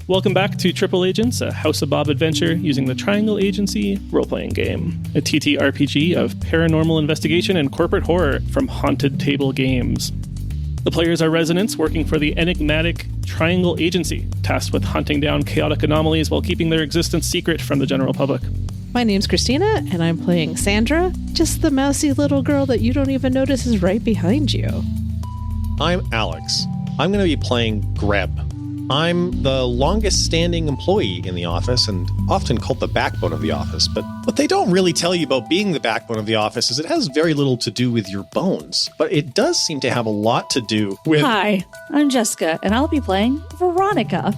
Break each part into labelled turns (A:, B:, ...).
A: Welcome back to Triple Agents, a House of Bob adventure using the Triangle Agency role-playing game, a TTRPG of paranormal investigation and corporate horror from Haunted Table Games. The players are residents working for the enigmatic Triangle Agency, tasked with hunting down chaotic anomalies while keeping their existence secret from the general public.
B: My name's Cristina, and I'm playing Sandra, just the mousy little girl that you don't even notice is right behind you.
C: I'm Alex. I'm going to be playing Greb. I'm the longest standing employee in the office and often called the backbone of the office. But what they don't really tell you about being the backbone of the office is it has very little to do with your bones. But it does seem to have a lot to do with...
D: Hi, I'm Jessica, and I'll be playing Veronica.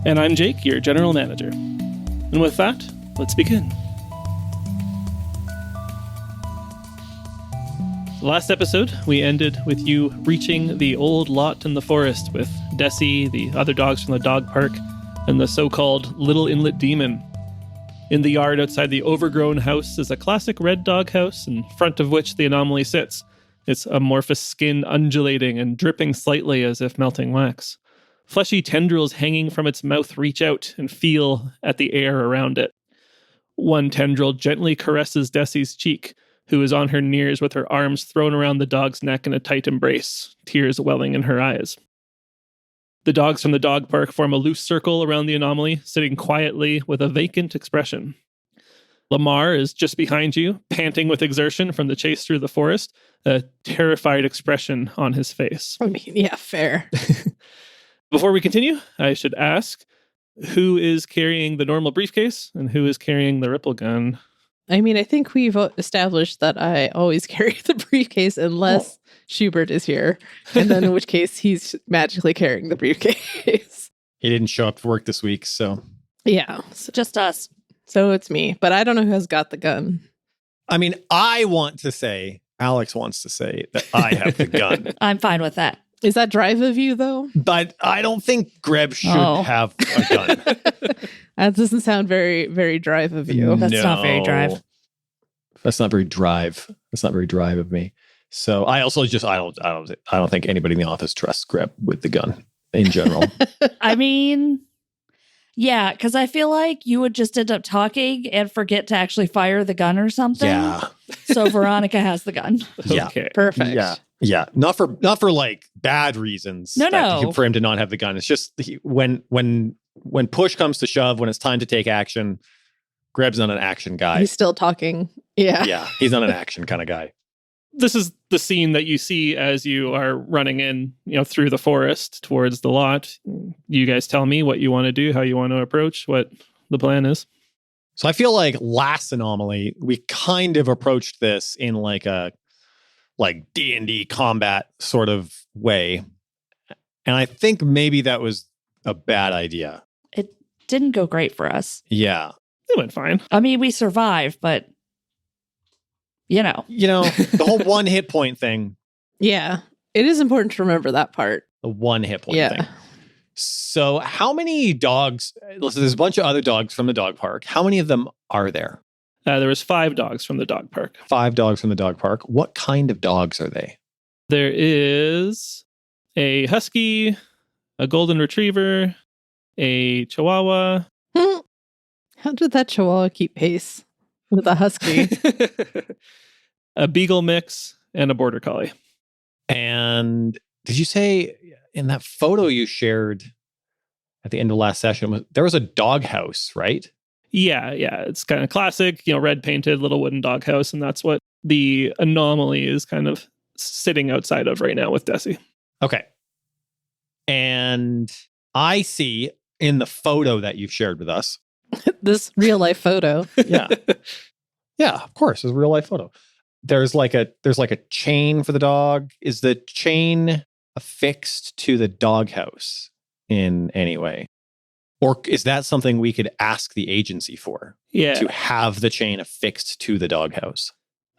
A: And I'm Jake, your general manager. And with that, let's begin. Last episode, we ended with you reaching the old lot in the forest with Desi, the other dogs from the dog park, and the so-called Little Inlet Demon. In the yard outside the overgrown house is a classic red dog house in front of which the anomaly sits, its amorphous skin undulating and dripping slightly as if melting wax. Fleshy tendrils hanging from its mouth reach out and feel at the air around it. One tendril gently caresses Desi's cheek, who is on her knees with her arms thrown around the dog's neck in a tight embrace, tears welling in her eyes. The dogs from the dog park form a loose circle around the anomaly, sitting quietly with a vacant expression. Lamar is just behind you, panting with exertion from the chase through the forest, a terrified expression on his face.
B: I mean, yeah, fair.
A: Before we continue, I should ask, who is carrying the normal briefcase and who is carrying the ripple gun?
B: I mean, I think we've established that I always carry the briefcase unless Schubert is here. And then in which case he's magically carrying the briefcase.
C: He didn't show up for work this week, so...
B: Yeah.
D: Just us.
B: So it's me. But I don't know who has got the gun.
C: I mean, Alex wants to say that I have the gun.
D: I'm fine with that.
B: Is that drive of you, though?
C: But I don't think Greb should have a gun.
B: That doesn't sound very, very drive of you.
D: That's not very drive.
C: That's not very drive. That's not very drive of me. So I also just I don't think anybody in the office trusts Greb with the gun in general.
D: I mean, yeah, because I feel like you would just end up talking and forget to actually fire the gun or something.
C: Yeah.
D: So Veronica has the gun.
C: Yeah.
A: Okay.
B: Perfect.
C: Yeah. Yeah. Not for like bad reasons.
D: No.
C: For him to not have the gun. It's just when push comes to shove, when it's time to take action, Greb's not an action guy.
B: He's still talking. Yeah.
C: Yeah. He's not an action kind of guy.
A: This is the scene that you see as you are running in, through the forest towards the lot. You guys tell me what you want to do, how you want to approach, what the plan is.
C: So I feel like last anomaly, we kind of approached this in like a D&D combat sort of way. And I think maybe that was a bad idea.
D: It didn't go great for us.
C: Yeah.
A: It went fine.
D: I mean, we survived, but
C: the whole 1 hit point thing.
B: Yeah. It is important to remember that part.
C: The 1 hit point thing. So how many dogs? Listen, there's a bunch of other dogs from the dog park. How many of them are there?
A: There was 5 dogs from the dog park.
C: 5 dogs from the dog park. What kind of dogs are they?
A: There is a husky, a golden retriever, a chihuahua.
B: How did that chihuahua keep pace with a husky?
A: A beagle mix, and a border collie.
C: And did you say in that photo you shared at the end of last session, there was a dog house, right?
A: Yeah. It's kind of classic, red painted little wooden doghouse, and that's what the anomaly is kind of sitting outside of right now with Desi.
C: Okay. And I see in the photo that you've shared with us.
B: This real life photo.
C: Yeah. Yeah, of course. It's a real life photo. There's like a chain for the dog. Is the chain affixed to the doghouse in any way? Or is that something we could ask the agency for?
A: Yeah.
C: To have the chain affixed to the doghouse?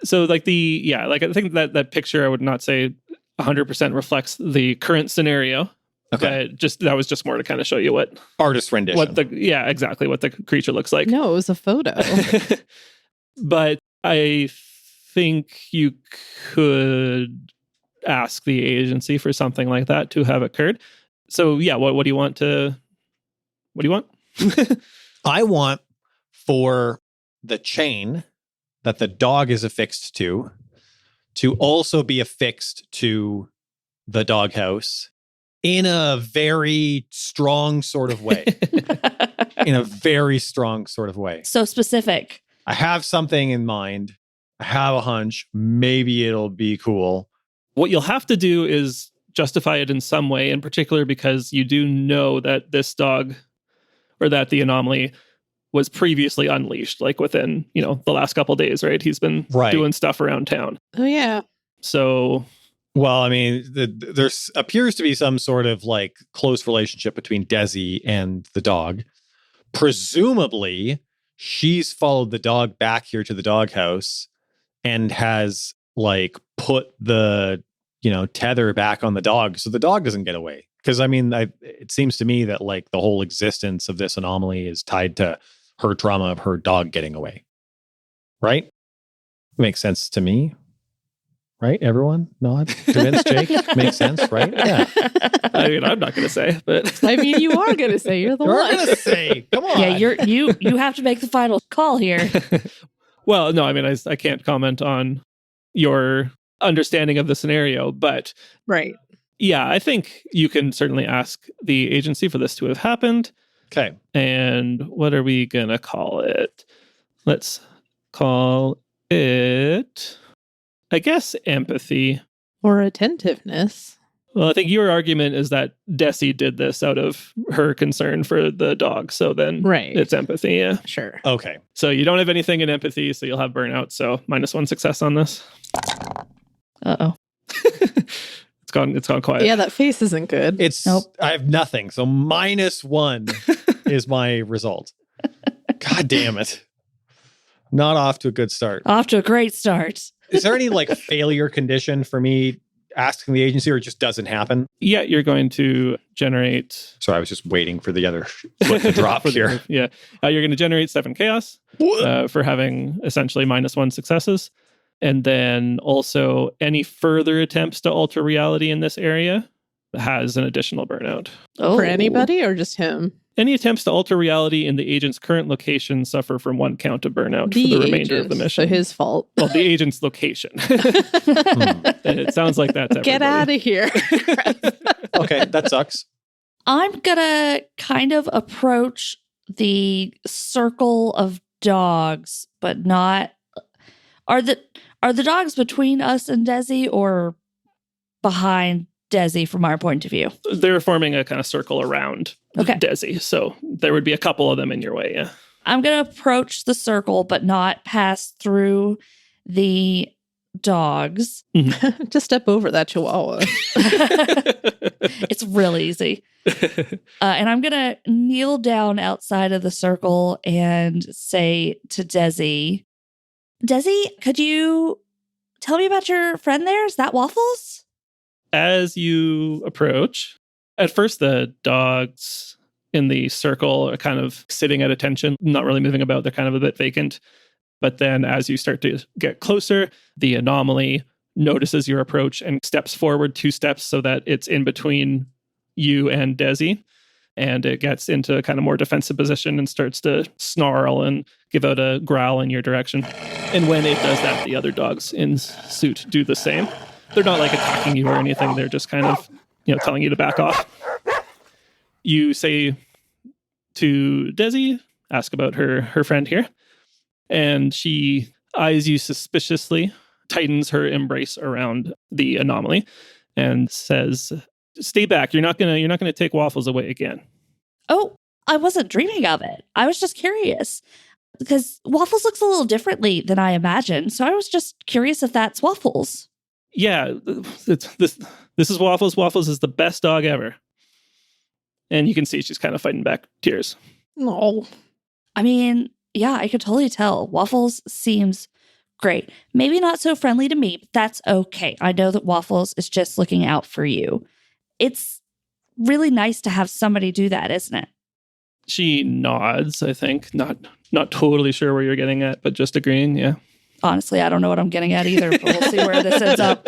A: So I think that picture, I would not say 100% reflects the current scenario.
C: Okay.
A: That was just more to kind of show you what
C: artist rendition.
A: Exactly what the creature looks like.
B: No, it was a photo.
A: But I think you could ask the agency for something like that to have occurred. So yeah, what do you want to What do you want?
C: I want for the chain that the dog is affixed to also be affixed to the doghouse in a very strong sort of way. In a very strong sort of way.
D: So specific.
C: I have something in mind. I have a hunch. Maybe it'll be cool.
A: What you'll have to do is justify it in some way, in particular because you do know that this dog, or that the anomaly, was previously unleashed, like within, the last couple of days, right? He's been doing stuff around town.
B: Oh, yeah.
A: So...
C: Well, I mean, there appears to be some sort of like close relationship between Desi and the dog. Presumably, she's followed the dog back here to the doghouse and has like put the, tether back on the dog so the dog doesn't get away. Because I mean, it seems to me that like the whole existence of this anomaly is tied to her trauma of her dog getting away. Right? Makes sense to me. Right? Everyone nod. Convinced Jake? Makes sense, right? Yeah.
A: I mean, I'm not going to say, but...
B: I mean, you are going to say. You're the
C: You're
B: one.
C: going to say. Come on.
D: Yeah, you have to make the final call here.
A: Well, no, I mean, I can't comment on your understanding of the scenario, but...
B: Right.
A: Yeah, I think you can certainly ask the agency for this to have happened.
C: Okay.
A: And what are we going to call it? Let's call it... I guess empathy.
B: Or attentiveness.
A: Well, I think your argument is that Desi did this out of her concern for the dog. So then it's empathy, yeah.
B: Sure.
C: Okay.
A: So you don't have anything in empathy, so you'll have burnout. So -1 success on this.
D: Uh-oh.
A: It's gone quiet.
B: Yeah, that face isn't good.
C: Nope. I have nothing. So -1 is my result. God damn it. Not off to a good start.
D: Off to a great start.
C: Is there any like failure condition for me asking the agency, or it just doesn't happen?
A: Yeah, you're going to generate...
C: So I was just waiting for the other foot to drop here.
A: Yeah. You're going to generate 7 chaos for having essentially -1 successes. And then also any further attempts to alter reality in this area has an additional burnout.
B: For anybody or just him?
A: Any attempts to alter reality in the agent's current location suffer from 1 count of burnout for the remainder of the mission.
B: So his fault.
A: Well, the agent's location. And it sounds like that's everybody.
B: Get out of here.
C: Okay, that sucks.
D: I'm going to kind of approach the circle of dogs, but not... Are the dogs between us and Desi or behind Desi from our point of view?
A: They're forming a kind of circle around Desi. So there would be a couple of them in your way, yeah.
D: I'm going to approach the circle, but not pass through the dogs.
A: Mm-hmm.
B: Just step over that chihuahua.
D: It's real easy. And I'm going to kneel down outside of the circle and say to Desi, could you tell me about your friend there? Is that Waffles?
A: As you approach, at first the dogs in the circle are kind of sitting at attention, not really moving about. They're kind of a bit vacant. But then as you start to get closer, the anomaly notices your approach and steps forward 2 steps so that it's in between you and Desi. And it gets into a kind of more defensive position and starts to snarl and give out a growl in your direction. And when it does that, the other dogs in suit do the same. They're not like attacking you or anything. They're just kind of, telling you to back off. You say to Desi, ask about her friend here. And she eyes you suspiciously, tightens her embrace around the anomaly, and says, "Stay back. You're not gonna take Waffles away again."
D: Oh, I wasn't dreaming of it. I was just curious because Waffles looks a little differently than I imagined. So I was just curious if that's Waffles.
A: Yeah, this is Waffles. Waffles is the best dog ever. And you can see she's kind of fighting back tears.
B: No.
D: I mean, yeah, I could totally tell. Waffles seems great. Maybe not so friendly to me, but that's okay. I know that Waffles is just looking out for you. It's really nice to have somebody do that, isn't it?
A: She nods, I think. Not totally sure where you're getting at, but just agreeing, yeah.
D: Honestly, I don't know what I'm getting at either, but we'll see where this ends up.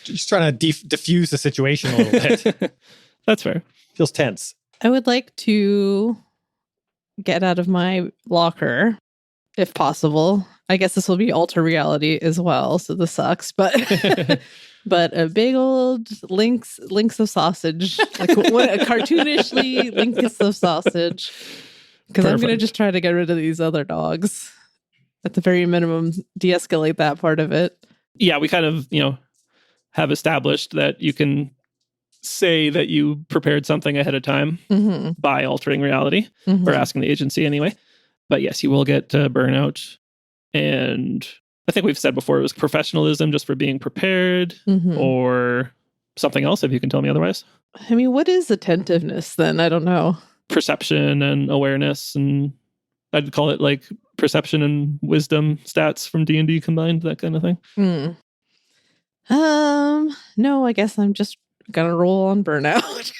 C: Just trying to diffuse the situation a little bit.
A: That's fair.
C: Feels tense.
B: I would like to get out of my locker, if possible. I guess this will be alter reality as well, so this sucks. But but a big old links of sausage, like what a cartoonishly links of sausage. Because I'm gonna just try to get rid of these other dogs. At the very minimum, de-escalate that part of it.
A: Yeah, we kind of, have established that you can say that you prepared something ahead of time by altering reality, or asking the agency anyway. But yes, you will get burnout. And I think we've said before it was professionalism just for being prepared, or something else, if you can tell me otherwise.
B: I mean, what is attentiveness then? I don't know.
A: Perception and awareness, and I'd call it like perception and wisdom stats from D&D combined, that kind of thing.
B: No, I guess I'm just gonna roll on burnout.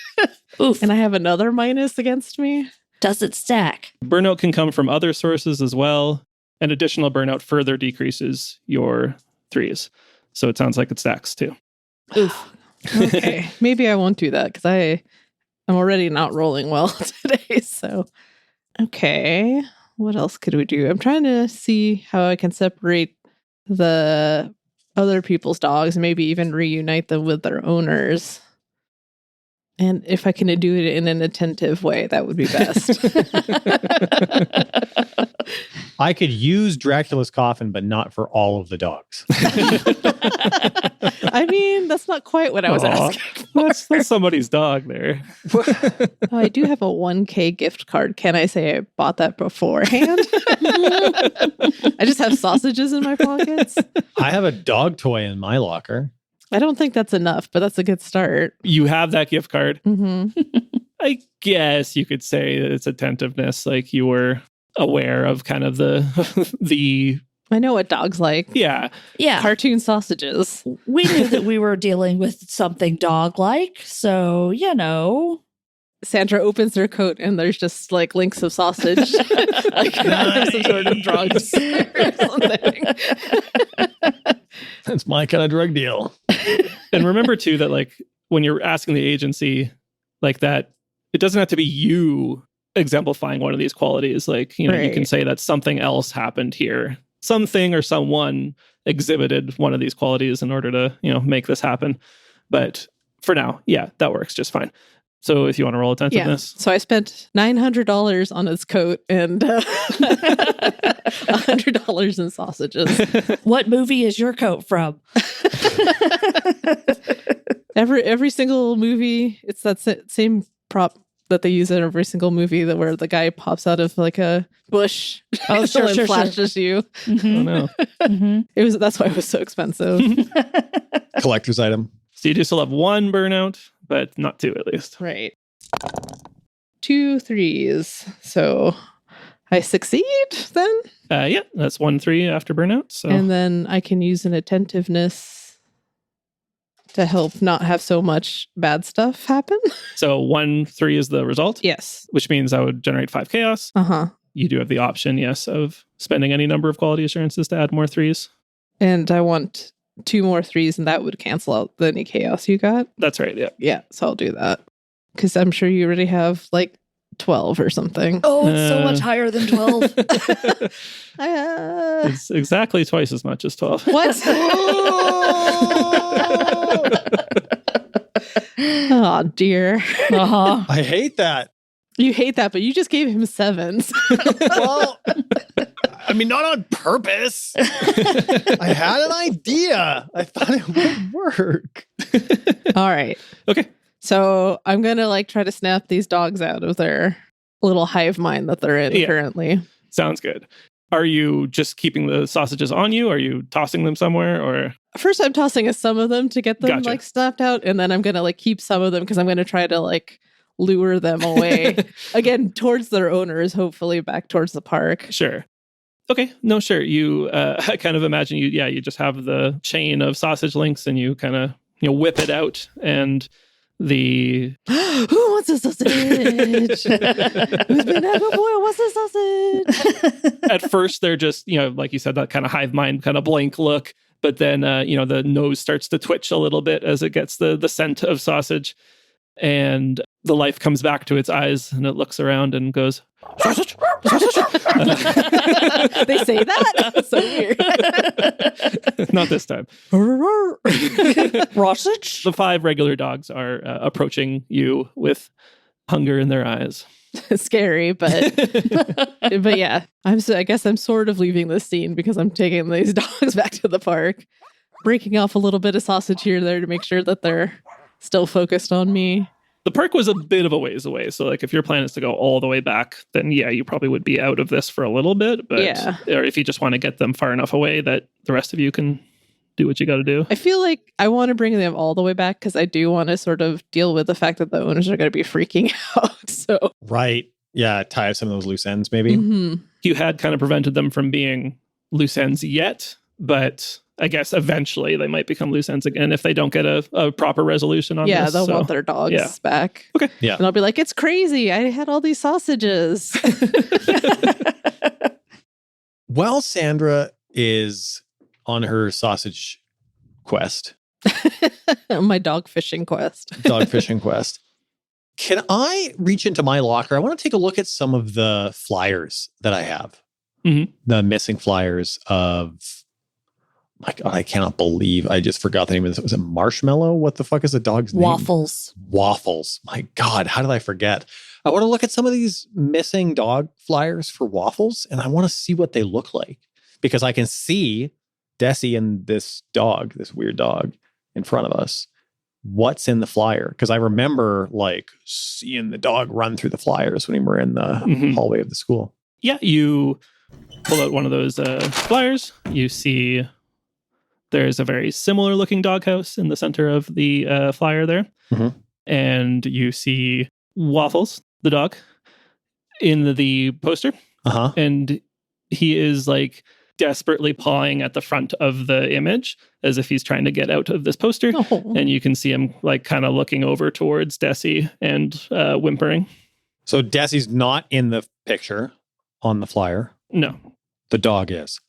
D: Oof.
B: And I have another minus against me.
D: Does it stack?
A: Burnout can come from other sources as well, and additional burnout further decreases your 3s. So it sounds like it stacks too.
B: Oof. Okay. Maybe I won't do that because I'm already not rolling well today. So, okay. What else could we do? I'm trying to see how I can separate the other people's dogs and maybe even reunite them with their owners. And if I can do it in an attentive way, that would be best.
C: I could use Dracula's coffin, but not for all of the dogs.
B: I mean, that's not quite what I was asking for.
A: That's somebody's dog there.
B: Oh, I do have a 1K gift card. Can I say I bought that beforehand? I just have sausages in my pockets.
C: I have a dog toy in my locker.
B: I don't think that's enough, but that's a good start.
A: You have that gift card.
B: Mm-hmm.
A: I guess you could say that it's attentiveness, like you were aware of kind of the
B: I know what dogs like.
A: Yeah.
B: Cartoon sausages.
D: We knew that we were dealing with something dog-like, so,
B: Sandra opens her coat and there's just like links of sausage. Like some sort of drugs or something.
C: That's my kind of drug deal.
A: And remember too that like when you're asking the agency like that, it doesn't have to be you exemplifying one of these qualities. Like, you can say that something else happened here. Something or someone exhibited one of these qualities in order to, make this happen. But for now, that works just fine. So if you want to roll attentiveness.
B: Yeah. So I spent $900 on his coat and $100 in sausages.
D: What movie is your coat from?
B: Every single movie, it's that same prop that they use in every single movie where the guy pops out of like a bush.
D: Oh, sure,
B: and flashes you.
A: Mm-hmm. Oh no.
D: Mm-hmm.
B: That's why it was so expensive.
C: Collector's item.
A: So you do still have 1 burnout, but not 2 at least.
B: Right. 2 3s. So I succeed then?
A: That's 1 3 after burnout. So
B: And then I can use an attentiveness to help not have so much bad stuff happen.
A: So 1 3 is the result.
B: Yes.
A: Which means I would generate 5 chaos.
B: Uh-huh.
A: You do have the option, yes, of spending any number of quality assurances to add more 3s.
B: And I want 2 more 3s, and that would cancel out any chaos you got.
A: That's right, yeah.
B: Yeah, so I'll do that. Because I'm sure you already have like 12 or something.
D: Oh, it's so much higher than 12.
A: It's exactly twice as much as 12.
B: What? Oh, dear.
D: Uh-huh.
C: I hate that.
B: You hate that, but you just gave him 7s.
C: Well, I mean, not on purpose. I had an idea. I thought it would work.
B: All right.
A: Okay.
B: So I'm going to try to snap these dogs out of their little hive mind that they're in currently.
A: Sounds good. Are you just keeping the sausages on you? Are you tossing them somewhere or?
B: First, I'm tossing some of them to get them
A: Gotcha.
B: snapped out. And then I'm going to keep some of them because I'm going to try to lure them away again towards their owners, hopefully back towards the park.
A: Sure. Okay. No, sure. You I kind of imagine you just have the chain of sausage links and you kind of, whip it out and the
B: who wants a sausage? Who's been at boy wants a sausage?
A: At first they're just, like you said, that kind of hive mind kind of blank look. But then, the nose starts to twitch a little bit as it gets the scent of sausage. And The life comes back to its eyes and it looks around and goes, sausage, sausage.
B: They say that? That's so weird.
A: Not this time.
D: Sausage?
A: The 5 regular dogs are approaching you with hunger in their eyes.
B: Scary, but yeah, I guess I'm sort of leaving this scene because I'm taking these dogs back to the park, breaking off a little bit of sausage here and there to make sure that they're still focused on me.
A: The park was a bit of a ways away, so like if your plan is to go all the way back, then yeah, you probably would be out of this for a little bit. But
B: yeah.
A: Or if you just want to get them far enough away that the rest of you can do what you got to do.
B: I feel like I want to bring them all the way back because I do want to sort of deal with the fact that the owners are going to be freaking out. So
C: Right. Yeah, tie up some of those loose ends, maybe.
B: mhm.
A: You had kind of prevented them from being loose ends yet, but I guess eventually they might become loose ends again if they don't get a proper resolution on
B: Yeah,
A: this.
B: they'll
A: So,
B: want their dogs
A: yeah.
B: back.
A: Okay.
C: Yeah.
B: And I'll be like, it's crazy. I had all these sausages.
C: While Sandra is on her sausage quest,
B: My dog fishing quest.
C: dog fishing quest, can I reach into my locker? I want to take a look at some of the flyers that I have.
A: Mhm.
C: The missing flyers of, my God, I cannot believe I just forgot the name of this. Was it Marshmallow? What the fuck is the dog's name?
D: Waffles.
C: Waffles. My God, how did I forget? I want to look at some of these missing dog flyers for Waffles, and I want to see what they look like because I can see Desi and this dog, this weird dog in front of us. What's in the flyer? Because I remember like seeing the dog run through the flyers when we were in the
A: Mhm.
C: hallway of the school.
A: Yeah, you pull out one of those flyers. You see there's a very similar looking doghouse in the center of the flyer there.
C: Mhm.
A: And you see Waffles, the dog, in the poster.
C: Uh-huh.
A: And he is like desperately pawing at the front of the image as if he's trying to get out of this poster.
B: Oh.
A: And you can see him like kind of looking over towards Desi and whimpering.
C: So Desi's not in the picture on the flyer.
A: No.
C: The dog is.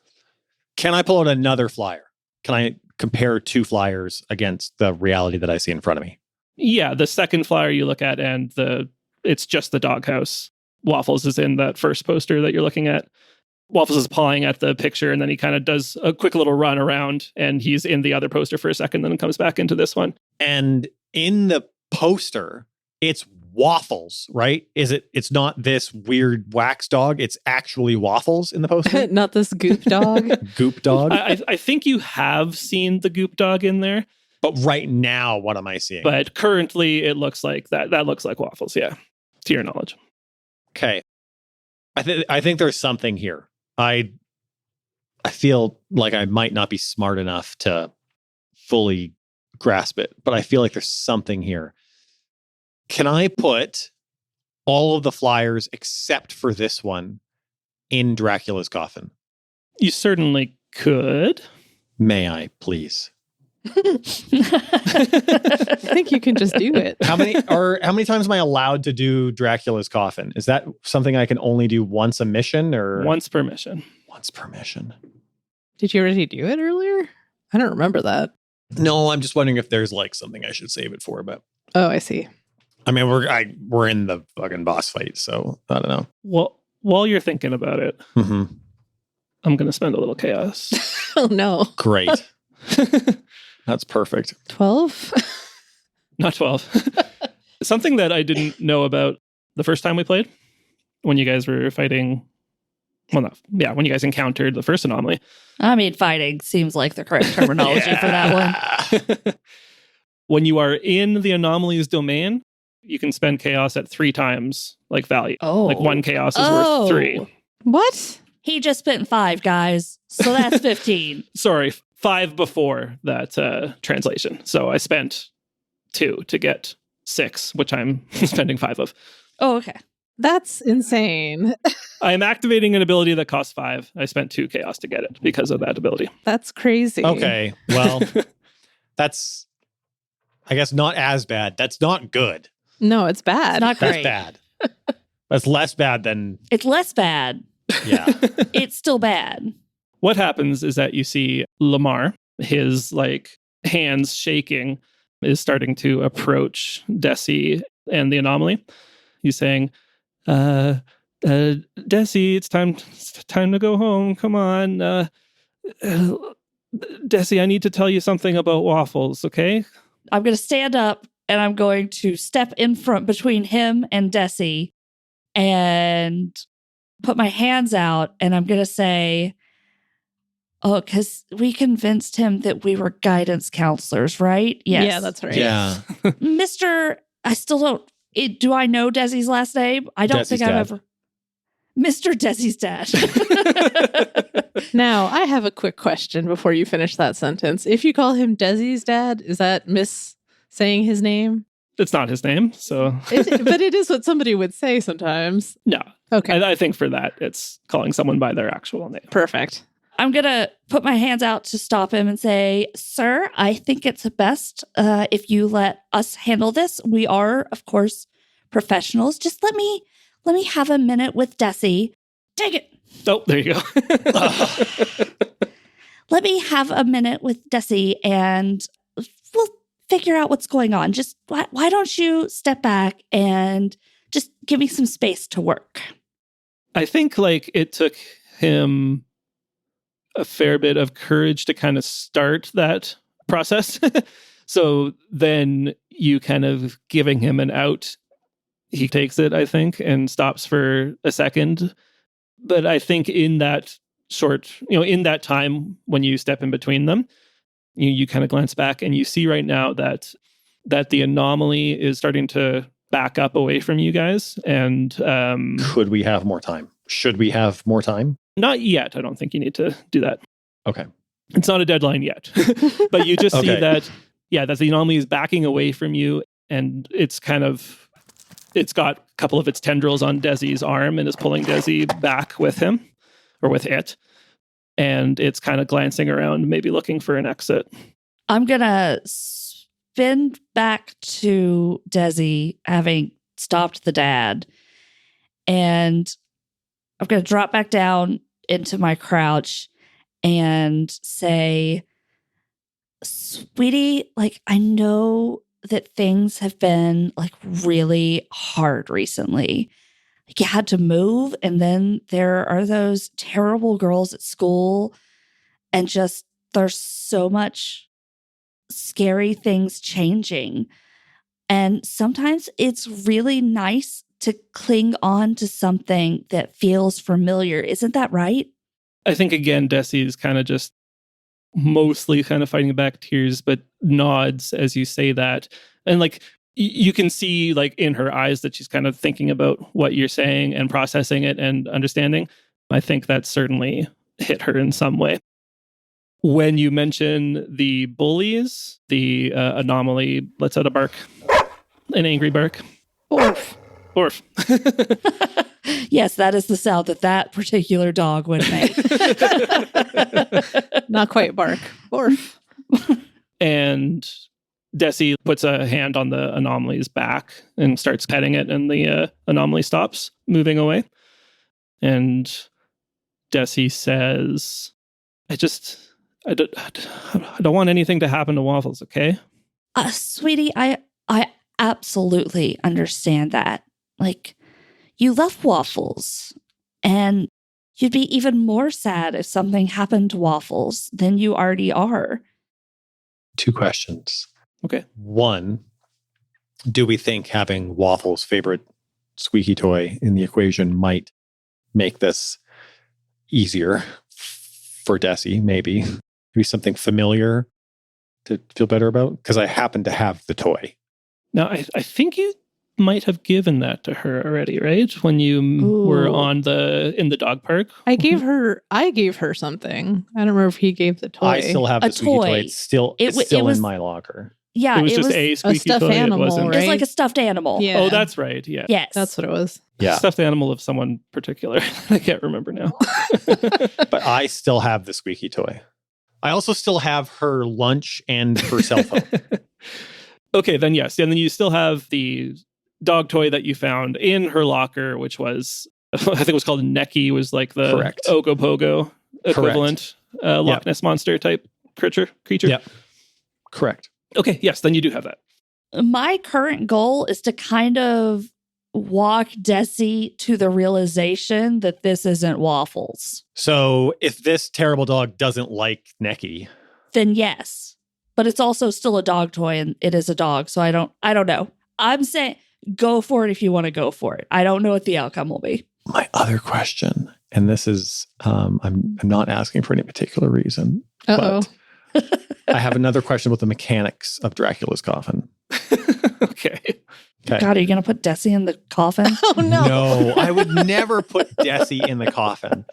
C: Can I pull out another flyer? Can I compare 2 flyers against the reality that I see in front of me?
A: Yeah, the second flyer you look at and it's just the doghouse. Waffles is in that first poster that you're looking at. Waffles is pawing at the picture and then he kind of does a quick little run around and he's in the other poster for a second, then comes back into this one.
C: And in the poster, it's Waffles, right? It's not this weird wax dog. It's actually Waffles in the poster.
B: Not this goop dog.
C: Goop dog.
A: I think you have seen the goop dog in there,
C: But right now, what am I seeing?
A: but currently it looks like that looks like Waffles, yeah, to your knowledge.
C: Okay. I think there's something here. I feel like I might not be smart enough to fully grasp it, but I feel like there's something here. Can I put all of the flyers except for this one in Dracula's coffin?
A: You certainly could.
C: May I, please?
B: I think you can just do it.
C: How many times am I allowed to do Dracula's coffin? Is that something I can only do once a mission or
A: Once per mission.
C: once per mission?
B: Did you already do it earlier? I don't remember that.
C: No, I'm just wondering if there's like something I should save it for, but
B: Oh, I see.
C: I mean, we're in the fucking boss fight, so I don't know.
A: Well, while you're thinking about it,
C: Mm-hmm.
A: I'm going to spend a little chaos.
B: Oh, no.
C: Great. That's perfect.
B: 12?
A: Not 12. Something that I didn't know about the first time we played, when you guys were fighting. Well, no. Yeah, when you guys encountered the first anomaly.
D: I mean, fighting seems like the correct terminology for that one.
A: When you are in the anomaly's domain, you can spend chaos at 3 times like value.
D: Oh.
A: Like 1 chaos is worth 3.
B: What?
D: He just spent 5, guys. So that's 15.
A: Sorry, 5 before that translation. So I spent 2 to get 6, which I'm spending 5 of.
D: Oh, okay.
B: That's insane.
A: I am activating an ability that costs 5. I spent 2 chaos to get it because of that ability.
B: That's crazy.
C: Okay, well, that's, I guess, not as bad. That's not good.
B: No, it's bad.
D: It's not
C: That's
D: great.
C: bad. That's less bad than,
D: It's less bad.
C: yeah.
D: It's still bad.
A: What happens is that you see Lamar, his like hands shaking, is starting to approach Desi and the anomaly. He's saying, Desi, it's time to go home. Come on. Desi, I need to tell you something about waffles, okay?
D: I'm going to stand up and I'm going to step in front between him and Desi and put my hands out, and I'm going to say, oh, because we convinced him that we were guidance counselors, right? Yes.
B: Yeah, that's right.
C: Yeah.
D: Mr. I still don't. Do I know Desi's last name? I don't
C: Desi's
D: think I've
C: dad.
D: ever. Mr. Desi's dad.
B: Now, I have a quick question before you finish that sentence. If you call him Desi's dad, is that saying his name?
A: It's not his name, so...
B: But it is what somebody would say sometimes.
A: No.
B: Okay.
A: I think for that, it's calling someone by their actual name.
B: Perfect.
D: I'm going to put my hands out to stop him and say, sir, I think it's best if you let us handle this. We are, of course, professionals. Just let me have a minute with Desi. Take it.
A: Oh, there you go.
D: Let me have a minute with Desi and we'll figure out what's going on. Just why don't you step back and just give me some space to work?
A: I think it took him a fair bit of courage to kind of start that process. So then you kind of giving him an out, he takes it, I think, and stops for a second. But I think in that in that time when you step in between them, you kind of glance back and you see right now that the anomaly is starting to back up away from you guys. And
C: Could we have more time? Should we have more time?
A: not yet. I don't think you need to do that.
C: Okay.
A: It's not a deadline yet. But you just see
C: Okay.
A: that the anomaly is backing away from you, and it's got a couple of its tendrils on Desi's arm and is pulling Desi back with him, or with it. And it's kind of glancing around, maybe looking for an exit.
D: I'm going to spin back to Desi, having stopped the dad. And I'm going to drop back down into my crouch and say, sweetie, I know that things have been really hard recently. You had to move, and then there are those terrible girls at school, and just there's so much scary things changing. And sometimes it's really nice to cling on to something that feels familiar. Isn't that right?
A: I think, again, Desi's kind of just mostly kind of fighting back tears, but nods as you say that. And you can see in her eyes that she's kind of thinking about what you're saying and processing it and understanding. I think that certainly hit her in some way. When you mention the bullies, the anomaly lets out a bark, an angry bark.
B: Orf.
A: Orf.
D: Yes, that is the sound that particular dog would make.
B: Not quite bark. Orf.
A: And Desi puts a hand on the anomaly's back and starts petting it, and the anomaly stops moving away. And Desi says, I don't want anything to happen to Waffles, okay?
D: Sweetie, I absolutely understand that. You love Waffles, and you'd be even more sad if something happened to Waffles than you already are.
C: 2 questions.
A: Okay.
C: 1, do we think having Waffles' favorite squeaky toy in the equation might make this easier for Desi, maybe something familiar to feel better about? Because I happen to have the toy.
A: Now, I think you might have given that to her already, right? When you were in the dog park.
B: I gave her something. I don't remember if he gave the toy.
C: I still have the squeaky toy. It's still
D: It was
C: in my locker.
D: Yeah,
A: It was just a squeaky
B: stuffed
A: toy.
B: animal,
A: It wasn't.
B: right?
D: It's like a stuffed animal.
B: Yeah.
A: Oh, that's right. Yeah.
D: Yes.
B: That's what it was.
C: Yeah.
A: Stuffed animal of someone particular. I can't remember now.
C: But I still have the squeaky toy. I also still have her lunch and her cell phone.
A: Okay, then yes. And then you still have the dog toy that you found in her locker, which was, I think it was called Necky, was the
C: Correct.
A: Ogopogo equivalent Loch Ness monster type creature.
C: Yep. Correct.
A: Okay, yes, then you do have that.
D: my current goal is to kind of walk Desi to the realization that this isn't Waffles.
C: So if this terrible dog doesn't like Necky,
D: Then yes. But it's also still a dog toy and it is a dog. So I don't know. I'm saying go for it if you want to go for it. I don't know what the outcome will be.
C: my other question, and this is, I'm not asking for any particular reason, but I have another question about the mechanics of Dracula's coffin.
A: Okay.
D: God, are you going to put Desi in the coffin?
B: Oh, no.
C: No, I would never put Desi in the coffin.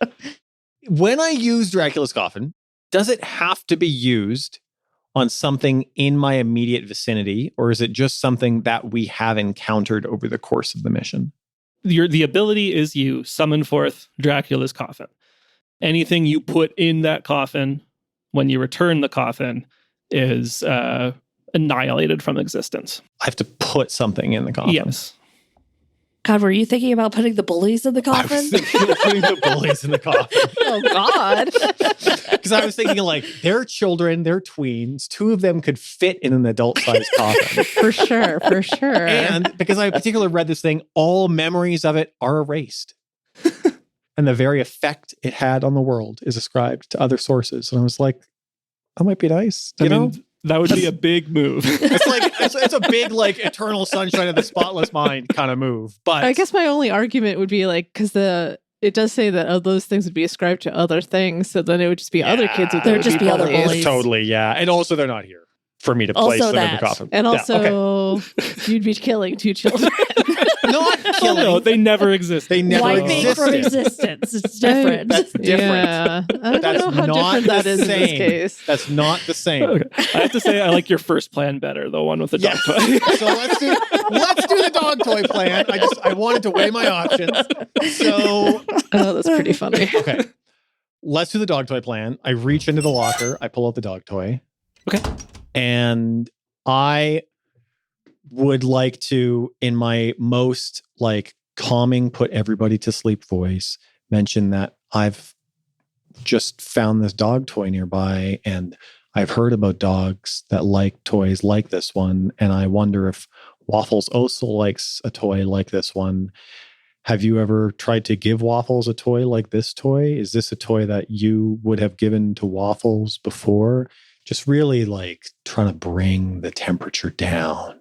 C: When I use Dracula's coffin, does it have to be used on something in my immediate vicinity, or is it just something that we have encountered over the course of the mission?
A: The ability is you summon forth Dracula's coffin. Anything you put in that coffin when you return the coffin is annihilated from existence.
C: I have to put something in the coffin.
A: Yes.
D: God, were you thinking about putting the bullies in the
C: I
D: coffin?
C: was thinking of putting the bullies in the coffin.
B: Oh, God.
C: Because I was thinking, like, they're children, they're tweens. Two of them could fit in an adult-sized coffin.
B: For sure. For sure.
C: And because I particularly read this thing, all memories of it are erased. And the very effect it had on the world is ascribed to other sources. And I was like, that might be nice. You know?
A: That would be a big move.
C: It's like it's a big, like, eternal sunshine of the spotless mind kind of move. But
B: I guess my only argument would be like, because it does say that those things would be ascribed to other things, so then it would just be other kids.
C: Yeah.
B: There
D: would just be other bullies.
C: Totally, yeah. And also, they're not here for me to place
D: Also
C: them in the
D: that.
C: coffin.
B: And
C: Yeah,
B: also,
C: okay.
B: you'd be killing two children.
C: Not
A: Oh,
C: killing.
A: no, they never exist.
C: They never
D: Wiping from
C: existed.
D: existence. It's different.
C: That's different.
B: Yeah. I don't
C: That's
B: know how
C: not
B: different that
C: the
B: is in this
C: same.
B: case.
C: That's not the same.
A: Okay. I have to say, I like your first plan better, the one with the dog
C: Yes.
A: toy.
C: So let's do the dog toy plan. I wanted to weigh my options. So
B: Oh, that's pretty funny.
C: okay, let's do the dog toy plan. I reach into the locker. I pull out the dog toy.
A: Okay.
C: And I would like to, in my most like calming, put everybody to sleep voice, mention that I've just found this dog toy nearby and I've heard about dogs that like toys like this one. And I wonder if Waffles also likes a toy like this one. Have you ever tried to give Waffles a toy like this toy? Is this a toy that you would have given to Waffles before? Just really like trying to bring the temperature down.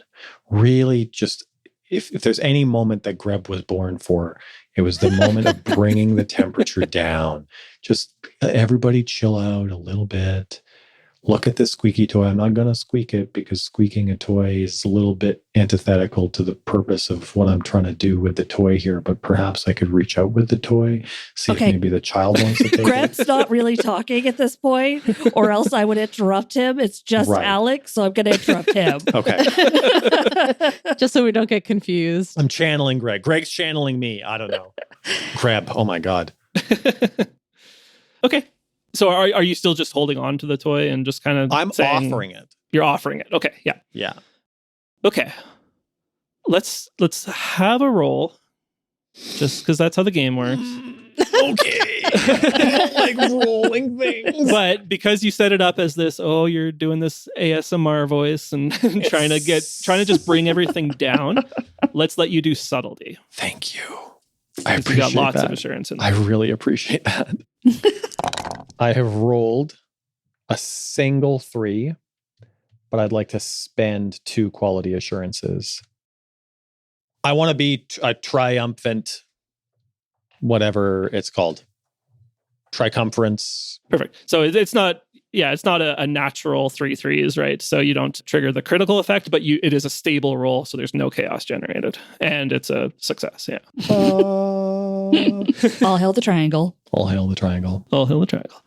C: Really just, if there's any moment that Greb was born for, it was the moment of bringing the temperature down. Just everybody chill out a little bit. Look at this squeaky toy. I'm not going to squeak it because squeaking a toy is a little bit antithetical to the purpose of what I'm trying to do with the toy here. But perhaps I could reach out with the toy, see if maybe the child wants to take it.
D: Greb's not really talking at this point, or else I would interrupt him. It's just
C: Right.
D: Alex, so I'm going to interrupt him.
C: Okay.
B: Just so we don't get confused.
C: I'm channeling Greg. Greg's channeling me. I don't know. Greb. Oh my God.
A: Okay. So are you still just holding on to the toy and just kind of
C: I'm
A: saying,
C: offering it.
A: You're offering it. Okay. Yeah.
C: Yeah.
A: Okay. Let's have a roll. Just because that's how the game works.
C: Okay. I don't like rolling things.
A: But because you set it up as this, you're doing this ASMR voice and trying to just bring everything down, let's let you do subtlety.
C: Thank you. I
A: You
C: appreciate
A: got lots
C: that.
A: of assurance in
C: I
A: that.
C: really appreciate that. I have rolled a single 3, but I'd like to spend 2 quality assurances. I want to be a triumphant, whatever it's called, triumphance.
A: Perfect. So it's not a natural 3 3s, right? So you don't trigger the critical effect, but it is a stable roll, so there's no chaos generated. And it's a success, yeah.
D: All hail the triangle.
C: All hail the triangle.
A: All hail the triangle.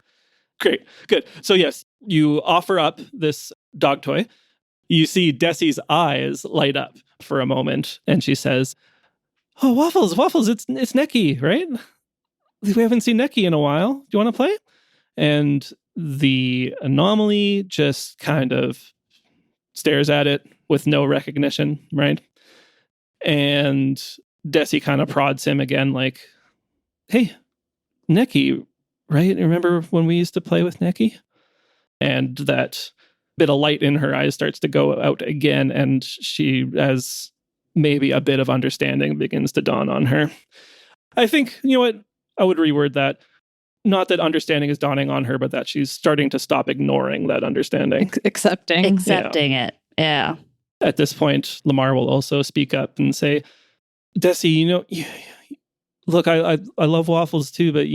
A: Great. Good. So yes, you offer up this dog toy. You see Desi's eyes light up for a moment, and she says, "Oh, Waffles, it's Necky, right? We haven't seen Necky in a while. Do you want to play?" And the anomaly just kind of stares at it with no recognition, right? And Desi kind of prods him again, like, "Hey, Necky, right? Remember when we used to play with Necky?" And that bit of light in her eyes starts to go out again, and she has maybe a bit of understanding begins to dawn on her. I think, you know what? I would reword that. Not that understanding is dawning on her, but that she's starting to stop ignoring that understanding.
B: Accepting
D: it. Yeah.
A: At this point, Lamar will also speak up and say, Desi, look, I love waffles too, but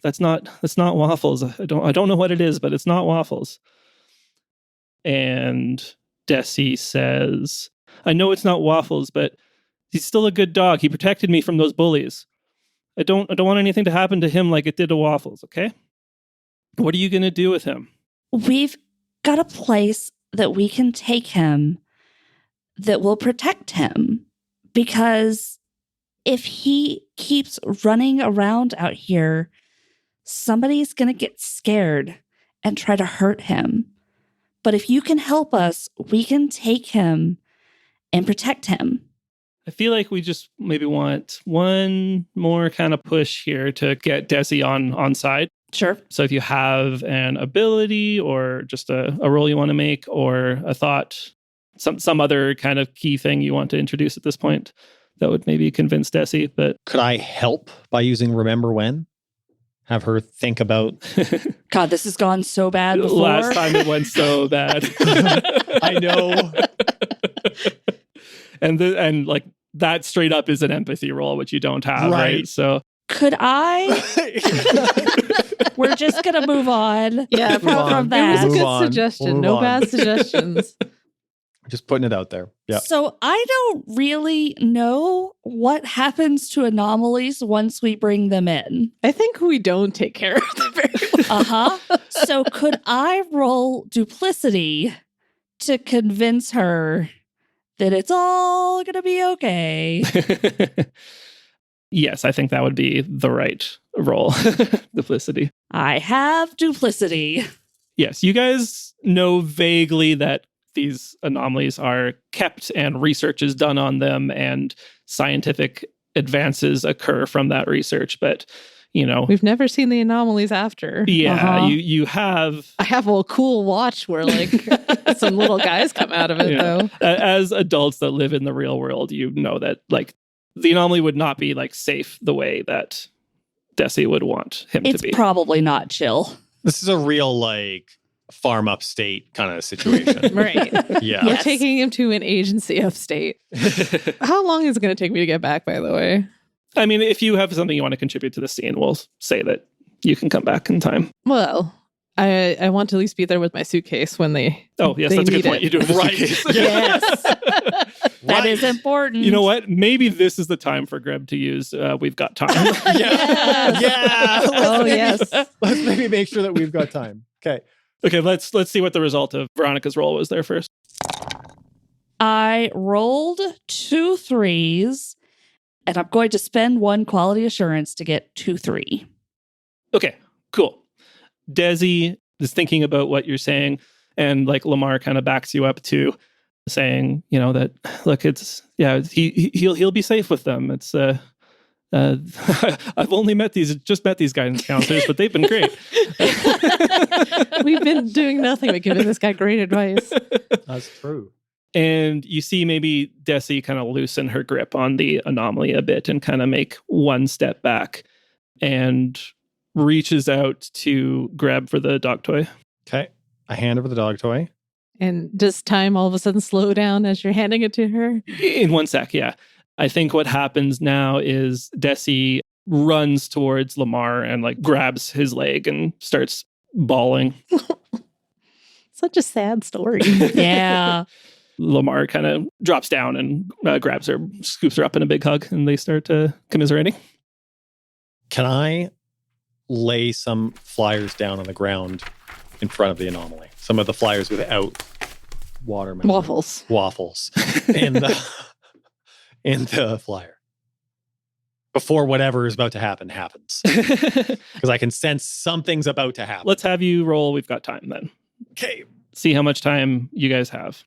A: that's not waffles. I don't know what it is, but it's not waffles. And Desi says, I know it's not waffles, but he's still a good dog. He protected me from those bullies. I don't want anything to happen to him like it did to Waffles, okay? What are you going to do with him?
D: We've got a place that we can take him that will protect him. Because if he keeps running around out here, somebody's going to get scared and try to hurt him. But if you can help us, we can take him and protect him.
A: I feel like we just maybe want one more kind of push here to get Desi on side.
D: Sure.
A: So if you have an ability or just a role you want to make or a thought, some other kind of key thing you want to introduce at this point, that would maybe convince Desi. But
C: could I help by using Remember When? Have her think about...
D: God, this has gone so bad before.
A: Last time it went so bad.
C: I know.
A: And like that straight up is an empathy roll, which you don't have, right? So
D: could I? We're just gonna move on.
B: Yeah,
D: from that.
B: It was a good suggestion. No bad suggestions.
C: Just putting it out there. Yeah.
D: So I don't really know what happens to anomalies once we bring them in.
B: I think we don't take care of them very well.
D: So could I roll duplicity to convince her that it's all going to be okay?
A: Yes, I think that would be the right roll. Duplicity.
D: I have duplicity.
A: Yes, you guys know vaguely that these anomalies are kept and research is done on them and scientific advances occur from that research. But,
B: we've never seen the anomalies after.
A: Yeah, you have.
B: I have a cool watch where some little guys come out of it, though.
A: As adults that live in the real world, you know that the anomaly would not be safe the way that Desi would want him to be.
D: It's probably not chill.
C: This is a real farm upstate kind of situation.
B: Right.
C: Yeah.
B: We're taking him to an agency upstate. How long is it going to take me to get back, by the way?
A: I mean, if you have something you want to contribute to the scene, we'll say that you can come back in time.
B: Well, I want to at least be there with my suitcase when they.
A: Oh, yes, that's a good point. You do have a suitcase.
D: Yes. That is important.
A: You know what? Maybe this is the time for Greb to use We've Got Time.
B: Yes.
C: Yeah.
B: Yes.
C: Let's maybe make sure that we've got time. Okay,
A: let's see what the result of Veronica's roll was there first.
D: I rolled 2 3s, and I'm going to spend 1 quality assurance to get 2 3.
A: Okay, cool. Desi is thinking about what you're saying, and Lamar kind of backs you up too, saying, that look, he'll be safe with them. It's I've only met these guidance counselors, but they've been great.
B: We've been doing nothing but giving this guy great advice.
C: That's true.
A: And you see maybe Desi kind of loosen her grip on the anomaly a bit and kind of make one step back and reaches out to grab for the dog toy.
C: Okay. I hand over the dog toy.
B: And does time all of a sudden slow down as you're handing it to her?
A: In 1 sec, yeah. I think what happens now is Desi runs towards Lamar and grabs his leg and starts bawling.
B: Such a sad story.
D: Yeah.
A: Lamar kind of drops down and grabs her, scoops her up in a big hug, and they start commiserating.
C: Can I lay some flyers down on the ground in front of the anomaly? Some of the flyers without watermelon. Waffles. In the flyer. Before whatever is about to happen happens. Because I can sense something's about to happen.
A: Let's have you roll We've Got Time then.
C: Okay.
A: See how much time you guys have.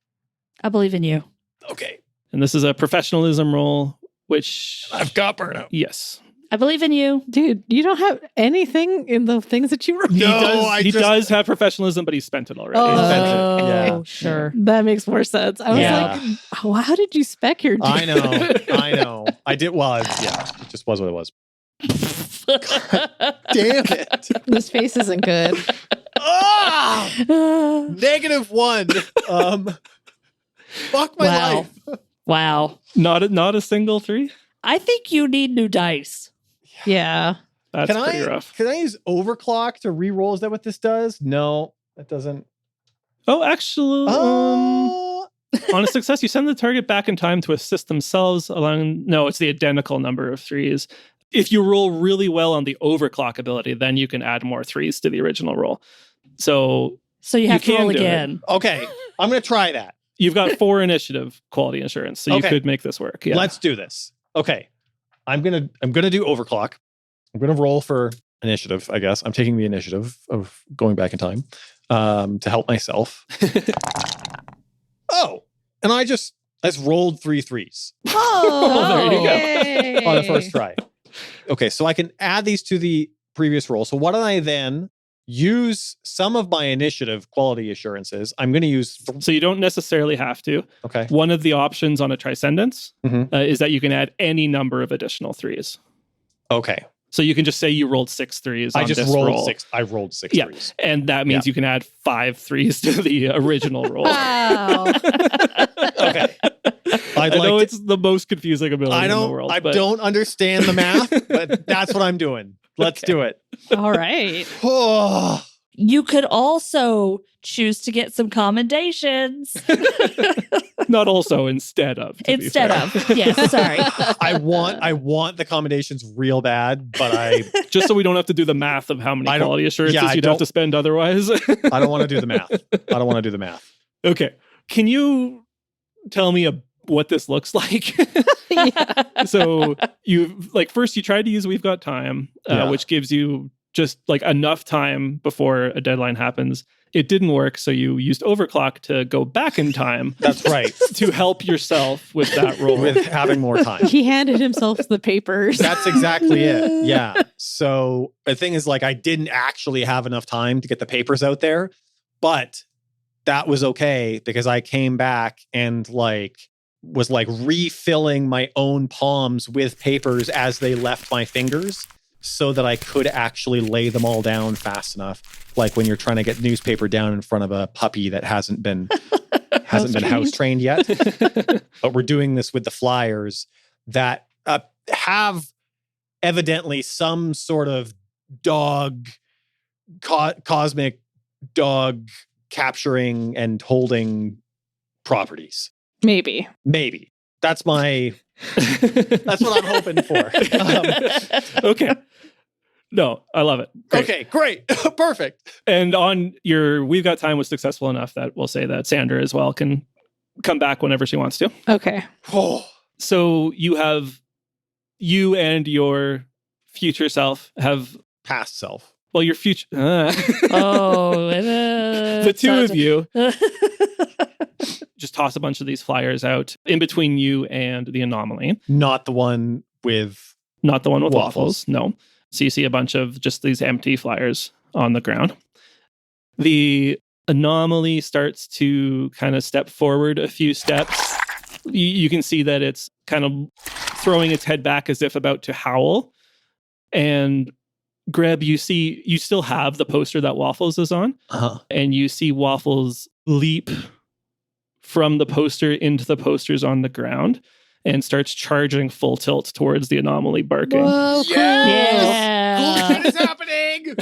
D: I believe in you.
C: Okay.
A: And this is a professionalism roll, which...
C: I've got burnout.
A: Yes.
D: I believe in you.
B: Dude, you don't have anything in the things that you wrote.
A: He does have professionalism, but he spent it already.
B: Oh,
C: Yeah.
D: Sure.
B: That makes more sense. I was like, oh, how did you spec your dude?
C: I know. I did. Well, it just was what it was. Damn it.
B: This face isn't good.
C: -1. Fuck my life.
D: Wow.
A: Not a single 3?
D: I think you need new dice.
B: Yeah.
A: That's pretty rough.
C: Can I use overclock to re-roll? Is that what this does? No, that doesn't.
A: Oh, actually, on a success, you send the target back in time to assist themselves along. No, it's the identical number of 3s. If you roll really well on the overclock ability, then you can add more 3s to the original roll. So
D: you have to
A: can
D: roll
A: do it.
D: again.
C: Okay, I'm going to try that.
A: You've got 4 initiative quality insurance, so you could make this work. Yeah.
C: Let's do this. Okay, I'm gonna do overclock. I'm gonna roll for initiative. I guess I'm taking the initiative of going back in time to help myself. Oh, and I just rolled 3 3s.
B: Oh,
A: there you go.
B: Yay.
C: On the first try. Okay, so I can add these to the previous roll. So why don't I then use some of my initiative quality assurances? I'm going to use...
A: So you don't necessarily have to.
C: Okay.
A: One of the options on a Transcendence
C: Mhm.
A: is that you can add any number of additional 3s.
C: Okay.
A: So you can just say you rolled 6 3s on
C: I just
A: this
C: rolled
A: roll.
C: 6. I rolled 6
A: Yeah.
C: 3s.
A: And that means you can add 5 3s to the original roll.
B: Wow.
C: Okay.
A: I know it's the most confusing ability in the world.
C: I
A: but
C: don't understand the math, but that's what I'm doing. Let's do it.
B: All right.
C: Oh,
D: You could also choose to get some commendations.
A: not also instead of. to be
D: Instead
A: fair.
D: of. Yes, sorry.
C: I want the commendations real bad, but I
A: Just so we don't have to do the math of how many
C: I don't-
A: quality assurances
C: yeah, I
A: you'd have
C: don't-
A: to spend otherwise.
C: don't want to do the math. I don't want to do the math.
A: Okay. Can you tell me what this looks like?
B: Yeah.
A: So first you tried to use We've Got Time, which gives you just like enough time before a deadline happens. It didn't work, so you used overclock to go back in time.
C: That's right.
A: To help yourself with that roll.
C: With having more time.
B: He handed himself the papers.
C: That's exactly it. Yeah. So the thing is, I didn't actually have enough time to get the papers out there, but that was okay because I came back and was refilling my own palms with papers as they left my fingers so that I could actually lay them all down fast enough. Like when you're trying to get newspaper down in front of a puppy that hasn't been house trained yet. But we're doing this with the flyers that have evidently some sort of cosmic dog capturing and holding properties.
B: Maybe.
C: That's what I'm hoping for.
A: Okay. No, I love it. Great.
C: Okay, great. Perfect.
A: And on your We've Got Time was successful enough that we'll say that Sandra as well can come back whenever she wants to.
B: Okay.
C: Oh,
A: So you and your future self have,
C: past self.
A: well, your future,
D: the
A: two of you just toss a bunch of these flyers out in between you and the anomaly.
C: Not the one with
A: Waffles. No. So you see a bunch of just these empty flyers on the ground. The anomaly starts to kind of step forward a few steps. You can see that it's kind of throwing its head back as if about to howl. And Greb, you still have the poster that Waffles is on.
C: Uh-huh.
A: And you see Waffles leap from the poster into the posters on the ground and starts charging full tilt towards the anomaly, barking.
B: Whoa, cool.
D: Yeah.
C: What is happening?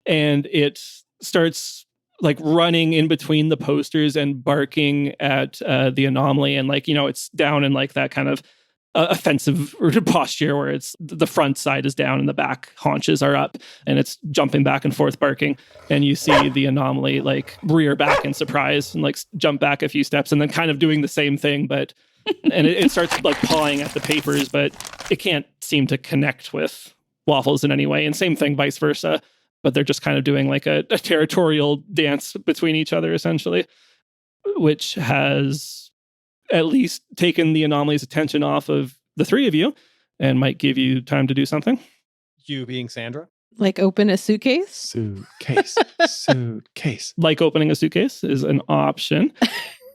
A: And it starts running in between the posters and barking at the anomaly. And it's down in that kind of offensive posture where it's the front side is down and the back haunches are up and it's jumping back and forth barking. And you see the anomaly rear back in surprise and jump back a few steps and then kind of doing the same thing, but and it starts pawing at the papers, but it can't seem to connect with Waffles in any way. And same thing vice versa, but they're just kind of doing a territorial dance between each other essentially, which has at least taken the anomaly's attention off of the three of you. and might give you time to do something.
C: You being Sandra?
B: Like open a suitcase?
C: Suitcase.
A: Like opening a suitcase is an option.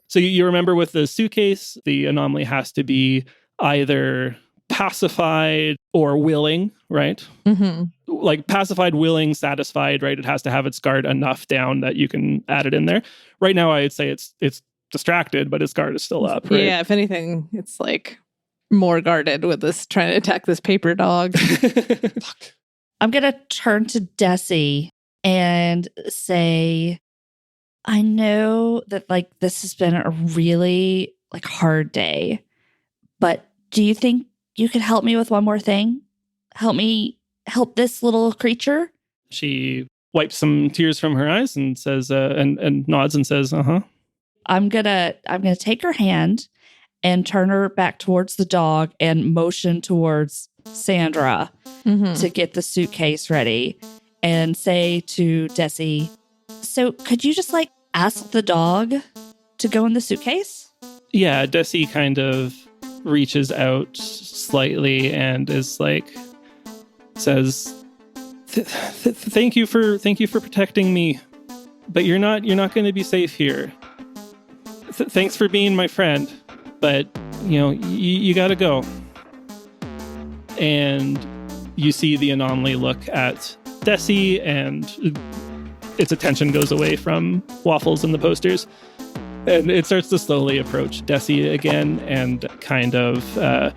A: So you remember with the suitcase, the anomaly has to be either pacified or willing, right?
B: Mm-hmm.
A: Like pacified, willing, satisfied, right? It has to have its guard enough down that you can add it in there. Right now, I'd say it's distracted, but its guard is still up, right?
B: Yeah, if anything, it's like more guarded with this trying to attack this paper dog.
C: Fuck.
D: I'm going to turn to Desi and say, I know that like this has been a really like hard day, but do you think you could help me with one more thing? Help this little creature?
A: She wipes some tears from her eyes and says, and nods and says, uh-huh.
D: I'm gonna take her hand and turn her back towards the dog and motion towards Sandra to get the suitcase ready and say to Desi, so could you just like ask the dog to go in the suitcase?
A: Yeah, Desi kind of reaches out slightly and is like, says, thank you for protecting me, but you're not going to be safe here. Thanks for being my friend, but you got to go. And you see the anomaly look at Desi, and its attention goes away from Waffles and the posters, and it starts to slowly approach Desi again and kind of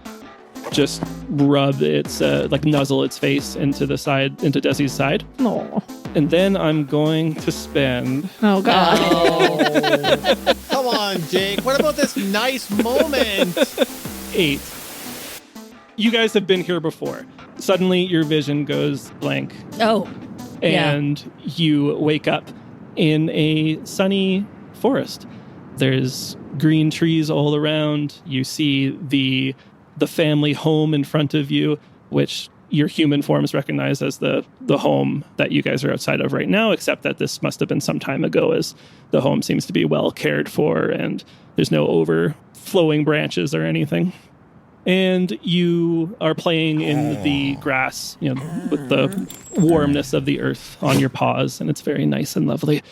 A: just rub its nuzzle its face into Desi's side.
B: No.
A: And then I'm going to spend.
B: Oh God.
C: Oh. Come on, Jake. What about this nice moment?
A: 8. You guys have been here before. Suddenly your vision goes blank.
D: Oh.
A: And you wake up in a sunny forest. There's green trees all around. You see the family home in front of you, which your human forms recognize as the home that you guys are outside of right now, except that this must have been some time ago, as the home seems to be well cared for and there's no overflowing branches or anything. And you are playing in the grass, with the warmness of the earth on your paws, and it's very nice and lovely.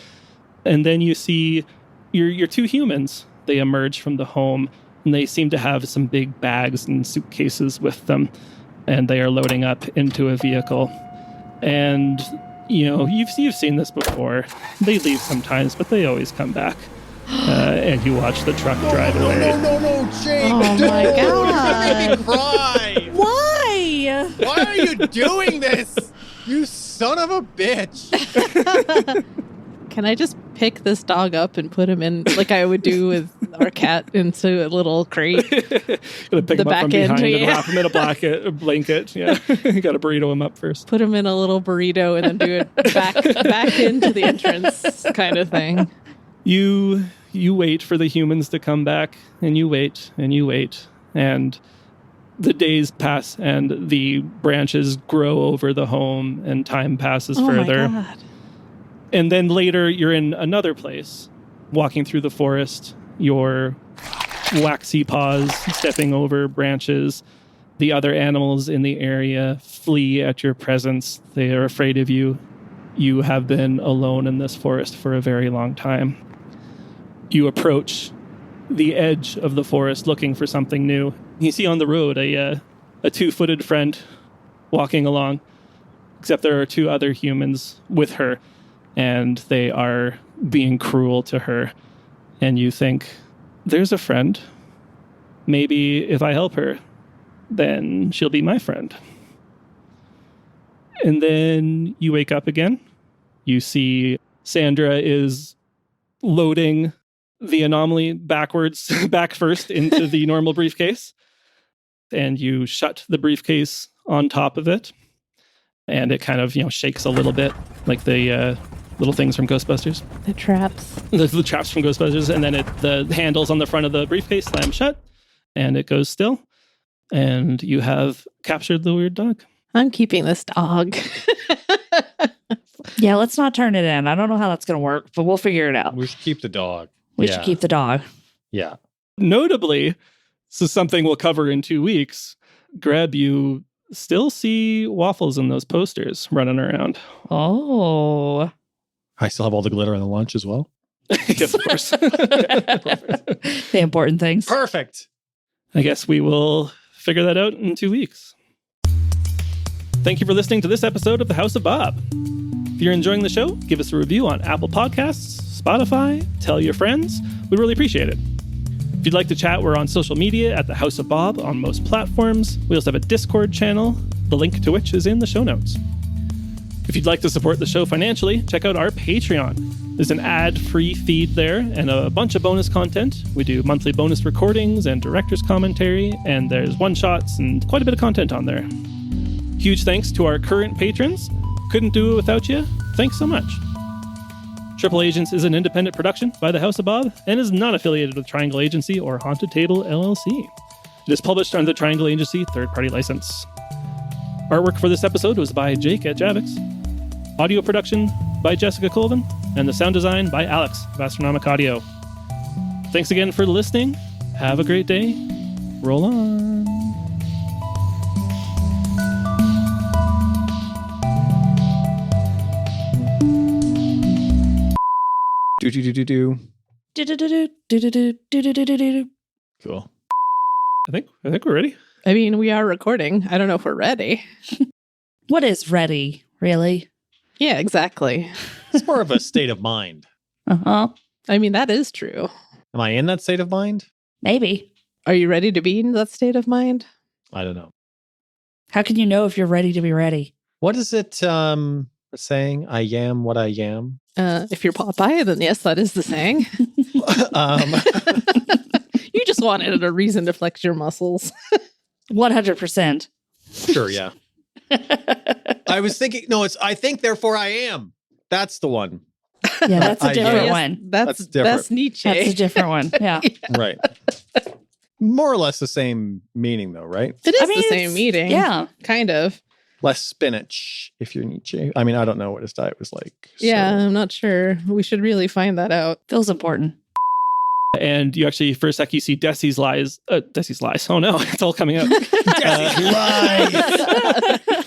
A: And then you see your two humans. They emerge from the home, and they seem to have some big bags and suitcases with them, and they are loading up into a vehicle. And, you've seen this before. They leave sometimes, but they always come back. And you watch the truck drive away.
C: No, Jake.
B: Oh, my God.
C: You're making me cry.
D: Why?
C: Why are you doing this? You son of a bitch.
B: Can I just pick this dog up and put him in, like I would do with our cat, into a little crate?
A: Gonna pick him up from behind and wrap him in a blanket. Yeah, you gotta burrito him up first.
B: Put him in a little burrito and then do it back into the entrance kind of thing.
A: You wait for the humans to come back, and you wait, and the days pass, and the branches grow over the home, and time passes further.
B: My God.
A: And then later, you're in another place, walking through the forest, your waxy paws stepping over branches. The other animals in the area flee at your presence. They are afraid of you. You have been alone in this forest for a very long time. You approach the edge of the forest looking for something new. You see on the road a two-footed friend walking along, except there are two other humans with her, and they are being cruel to her. And you think, there's a friend. Maybe if I help her, then she'll be my friend. And then you wake up again. You see Sandra is loading the anomaly back first into the normal briefcase. And you shut the briefcase on top of it. And it kind of, shakes a little bit, like the little things from Ghostbusters.
B: The traps.
A: The traps from Ghostbusters. And then the handles on the front of the briefcase slam shut. And it goes still. And you have captured the weird dog.
B: I'm keeping this dog.
D: Yeah, let's not turn it in. I don't know how that's going to work, but we'll figure it out.
C: We should keep the dog.
D: We should keep the dog.
C: Yeah.
A: Notably, this is something we'll cover in 2 weeks. Greb, you still see Waffles in those posters running around.
D: Oh.
C: I still have all the glitter on the lunch as well.
A: Yes, of course.
D: The important things.
C: Perfect.
A: I guess we will figure that out in 2 weeks. Thank you for listening to this episode of The House of Bob. If you're enjoying the show, give us a review on Apple Podcasts, Spotify, tell your friends. We'd really appreciate it. If you'd like to chat, we're on social media at The House of Bob on most platforms. We also have a Discord channel, the link to which is in the show notes. If you'd like to support the show financially, check out our Patreon. There's an ad-free feed there and a bunch of bonus content. We do monthly bonus recordings and director's commentary, and there's one-shots and quite a bit of content on there. Huge thanks to our current patrons. Couldn't do it without you. Thanks so much. Triple Agents is an independent production by the House of Bob and is not affiliated with Triangle Agency or Haunted Table LLC. It is published under the Triangle Agency third-party license. Artwork for this episode was by Jake at Javix. Audio production by Jessica Colvin, and the sound design by Alex of Astronomic Audio. Thanks again for listening. Have a great day. Roll on.
C: Do.
D: Do-do-do-do-do-do-do-do-do-do-do.
C: Cool.
A: I think we're ready.
B: I mean, we are recording. I don't know if we're ready.
D: What is ready, really?
B: Yeah, exactly.
C: It's more of a state of mind.
D: Uh-huh.
B: I mean, that is true.
C: Am I in that state of mind?
D: Maybe.
B: Are you ready to be in that state of mind?
C: I don't know.
D: How can you know if you're ready to be ready?
C: What is it saying? I am what I am.
B: If you're Popeye, then yes, that is the saying. You just wanted a reason to flex your muscles.
D: 100%.
C: Sure, yeah. I was thinking, no, it's I think, therefore I am. That's the one.
D: Yeah, that's a different
B: yes,
D: one.
B: That's
C: different.
B: That's Nietzsche.
D: That's a different one. Yeah.
C: Right. More or less the same meaning, though, right?
B: It is
D: I mean,
B: the same
D: it's-
B: meeting.
D: Yeah.
B: Kind of.
C: Less spinach if you're Nietzsche. I mean, I don't know what his diet was like. so-
B: Yeah, I'm not sure. We should really find that out.
D: Feels important.
A: And you actually, for a sec, you see Desi's lies. Desi's lies. Oh no, it's all coming out.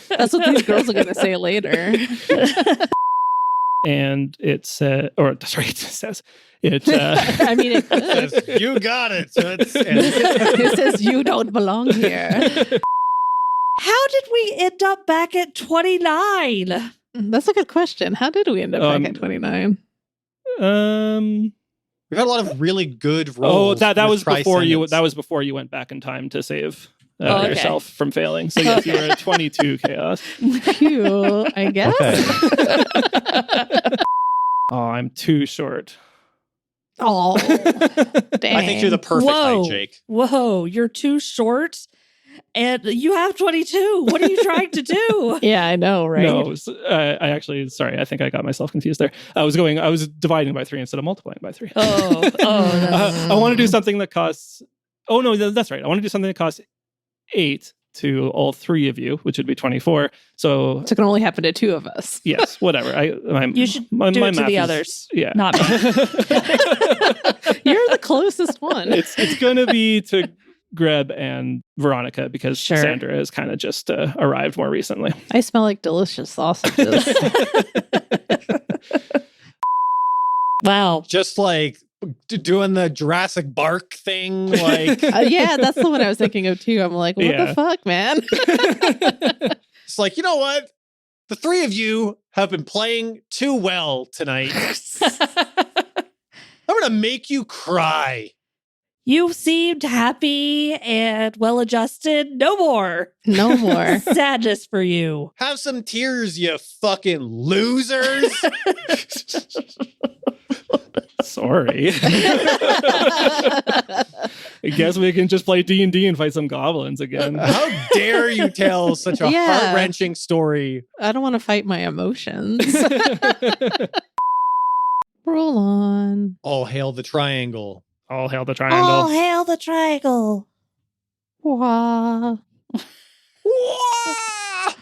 B: That's what these girls are going to say later.
A: And it says, it says, it.
B: I mean, it could.
C: You got it.
B: It says you don't belong here.
D: How did we end up back at 29?
B: That's a good question. How did we end up back at 29?
C: We've had a lot of really good
A: Oh,
C: rolls.
A: that was
C: with
A: before you.
C: Trisendants.
A: That was before you went back in time to save
D: Okay.
A: yourself from failing. So yes, you were at 22 chaos.
B: Phew, I guess.
C: Okay.
A: Oh, I'm too short.
B: Oh, dang.
C: I think you're the perfect height, Jake.
D: Whoa, you're too short and you have 22. What are you trying to do?
B: Yeah, I know, right?
A: No, I actually, sorry, I think I got myself confused there. I was dividing by 3 instead of multiplying by 3. I want to do something that costs, oh no, that's right. I want to do something that costs 8 to all 3 of you, which would be 24. So
B: It's going to only happen to 2 of us.
A: yes, whatever.
D: You should do it to
A: math
D: the
A: is-
D: others.
A: Yeah.
D: Not me.
B: You're the closest one.
A: It's going to be to Greb and Veronica because
D: Sure.
A: Sandra has kind of just arrived more recently.
B: I smell like delicious sausages.
D: Wow.
C: Just like doing the Jurassic Bark thing. Like,
B: Yeah, that's the one I was thinking of too. I'm like, what
A: Yeah.
B: the fuck, man?
C: it's like, you know what? The 3 of you have been playing too well tonight. I'm going to make you cry.
D: You seemed happy and well adjusted. No more
B: No more.
D: sadness for you.
C: Have some tears, you fucking losers.
A: Sorry. I guess we can just play D&D and fight some goblins again.
C: How dare you tell such a
B: Yeah.
C: heart-wrenching story?
B: I don't want to fight my emotions. Roll on.
C: All hail the triangle.
A: All hail the
D: All
A: triangle.
D: hail the triangle.
B: Wah.
A: Wow.